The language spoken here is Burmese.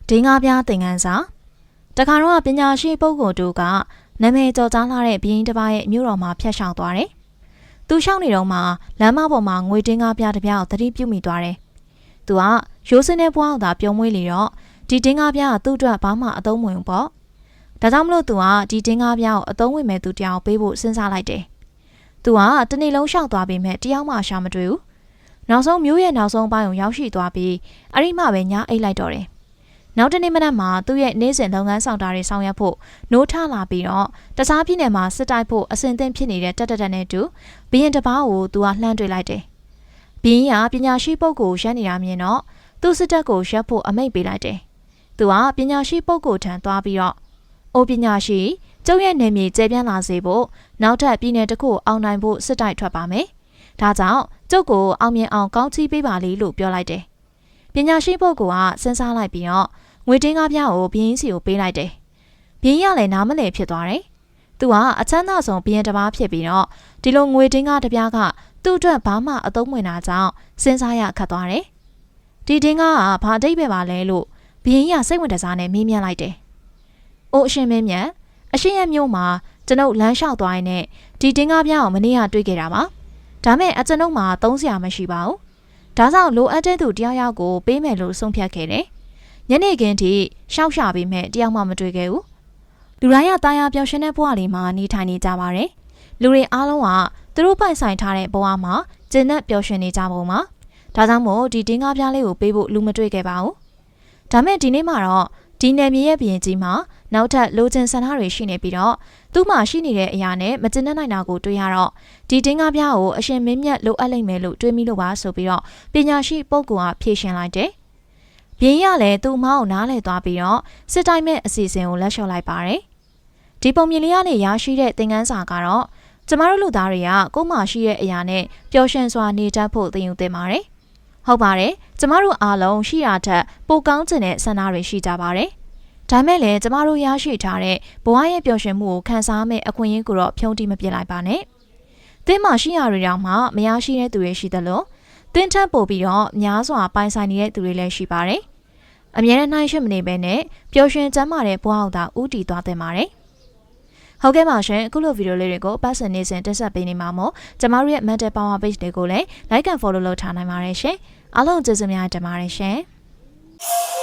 ဒင်းကားပြသင်ခန်းစာတခါတော့ပညာရှိပုဂ္ဂိုလ်တို့ကနာမည်ကျော်ကြားလာတဲ့ဘီရင်တစ်ပါးရဲ့မြို့တော်မှာဖျက်ရှောင်သွားတယ်။သူရှောင်နေတော့မှလမ်းမပေါ်မှာငွေဒင်းကားပြတစ်ပြားကိုသတိပြုမိသွားတယ်။သူကရိုးစင်းတဲ့ဘွားအောင်သာပြုံးမွေးလေတော့ဒီဒင်းကားပြကသူ့အတွက်ဘာမှအသုံးမဝင်ဘူးပေါ့။ဒါကြောင့်မလို့သူကဒီဒင်းကားပြကိုအသုံးဝင်မဲ့သူတယောက်ပေးဖို့စဉ်းစားလိုက်တယ်။သူကတနေ့လုံးရှောင်သွားပေမဲ့တယောက်မှရှာမတွေ့ဘူး။နောက်ဆုံးမြို့ရဲ့နောက်ဆုံးပိုင်းကိုရောက်ရှိသွားပြီးအဲ့ဒီမှပဲညအိတ်လိုက်တော့တယ်။နောက်တနေ့မနက်မှာသူ့ရဲ့နေ့စဉ်လုပ်ငန်းဆောင်တာတွေဆောင်ရွက်ဖို့နိုးထလာပြီးတော့တခြားပြည်နယ်မှာစစ်တိုက်ဖို့အစဉ်သင့်ဖြစ်နေတဲ့တက်နဲ့တူဘီရင်တစ်ပါးကိုသူကလှမ်းတွေ့လိုက်တယ်။ဘီရင်ကပညာရှိပုဂ္ဂိုလ်ရက်နေတာမြင်တော့သူ့စစ်တပ်ကိုရက်ဖို့အမိန့်ပေးလိုက်တယ်။သူကပညာရှိပုဂ္ဂိုလ်ထံသွားပြီးတော့အိုပညာရှိကျုပ်ရဲ့နေမြေကျဲပြန့်လာစေဖို့နောက်ထပ်ပြည်နယ်တစ်ခုအောင်နိုင်ဖို့စစ်တိုက်ထွက်ပါမယ်။ဒါကြောင့်ကျုပ်ကိုအောင်မြင်အောင်ကောင်းချီးပေးပါလေလို့ပြောလိုက်တယ်။ပညာရှိပုဂ္ဂိုလ်ကစဉ်းစားလိုက်ပြီးတော့ငွေတင်းကားပြားကိုဘီရင်စီကိုပေးလိုက်တယ်။ဘီရင်ကလည်းနားမလည်ဖြစ်သွားတယ်။သူကအချမ်းသာဆုံးဘီရင်တစ်ပါးဖြစ်ပြီးတော့ဒီလိုငွေတင်းကားတစ်ပြားကသူ့အတွက်ဘာမှအသုံးဝင်တာကြောင့်စဉ်းစားရခက်သွားတယ်။ဒီတင်းကားကဘာအဓိပ္ပာယ်ပါလဲလို့ဘီရင်ကစိတ်ဝင်တစားနဲ့မေးမြန်းလိုက်တယ်။အိုအရှင်မင်းမြတ်အရှင်ရဲ့မြို့မှာကျွန်ုပ်လမ်းလျှောက်သွားရင်ဒီတင်းကားပြားကိုမနေ့ကတွေ့ခဲ့တာပါ။ဒါမဲ့ကျွန်ုပ်မှာသုံးစရာမရှိပါဘူး။ဒါကြောင့်လိုအပ်တဲ့သူတယောက်ကိုပေးမယ်လို့ဆုံးဖြတ်ခဲ့တယ်။ညနေခင်းထိရှောက်ရှာပြီးမဲ့တယောက်မှမတွေ့ခဲ့ဘူး။လူတိုင်းကတာယာပျော်ရွှင်တဲ့ဘဝလေးမှာနေထိုင်နေကြပါတယ်။လူတွေအားလုံးကသူတို့ပိုင်ဆိုင်ထားတဲ့ဘဝမှာကျဉ်နဲ့ပျော်ရွှင်နေကြပုံမှာဒါကြောင့်မို့ဒီတင်းကားပြားလေးကိုပေးဖို့လူမတွေ့ခဲ့ပါဘူး။ဒါမဲ့ဒီနေ့မှာတော့ဒီနယ်မြေရဲ့ဘီရင်ကြီးမှာနောက်ထပ်လိုချင်ဆန္ဒတွေရှိနေပြီးတော့သူ့မှာရှိနေတဲ့အရာနဲ့မကျဉ်းနိုင်တာကိုတွေ့ရတော့ဒီတင်းကားပြားကိုအရှင်မင်းမြတ်လိုအပ်လိမ့်မယ်လို့တွေးမိလို့ပါဆိုပြီးတော့ပညာရှိပုဂ္ဂိုလ်ကဖြေရှင်းလိုက်တယ်။ဘီရင်ကလည်းသူ့မောင်ကိုနားလည်သွားပြီးတော့စစ်တိုင်းမဲ့အစီအစဉ်ကိုလက်လျှော့လိုက်ပါတယ်။ဒီပုံမြင်လေးကနေရရှိတဲ့သင်ခန်းစာကတော့ကျမတို့လူသားတွေကကိုယ်မှရှိတဲ့အရာနဲ့ပျော်ရွှင်စွာနေတတ်ဖို့သင်ယူသင့်ပါတယ်။ဟုတ်ပါတယ်ကျမတို့အားလုံးရှိတာထက်ပိုကောင်းချင်တဲ့ဆန္ဒတွေရှိကြပါတယ်။ဒါမဲ့လည်းကျမတို့ရရှိထားတဲ့ဘဝရဲ့ပျော်ရွှင်မှုကိုခံစားမဲ့အခွင့်အရေးကိုတော့ဖြုံးတိမပြစ်လိုက်ပါနဲ့။သင်မှရှိရတွေတောင်မှမရရှိတဲ့သူတွေရှိသလိုသင်ထပ်ပို့ပြီးတော့များစွာပိုင်ဆိုင်နေတဲ့သူတွေလည်းရှိပါတယ်။အမြဲတမ်းနှိုင်းယှက်မနေဘဲနဲ့ပျော်ရွှင်ကျန်းမာတဲ့ဘဝအောင်သာဥတည်သွားသင့်ပါတယ်။ဟုတ်ကဲ့ပါရှင်အခုလိုဗီဒီယိုလေးတွေကိုပတ်စံနေစဉ်တက်ဆက်ပေးနေမှာမို့ကျမတို့ရဲ့ Mental Power Page တွေကိုလည်း Like and Follow လုပ်ထားနိုင်ပါတယ်ရှင်။အားလုံးကျေးဇူးများတင်ပါတယ်ရှင်။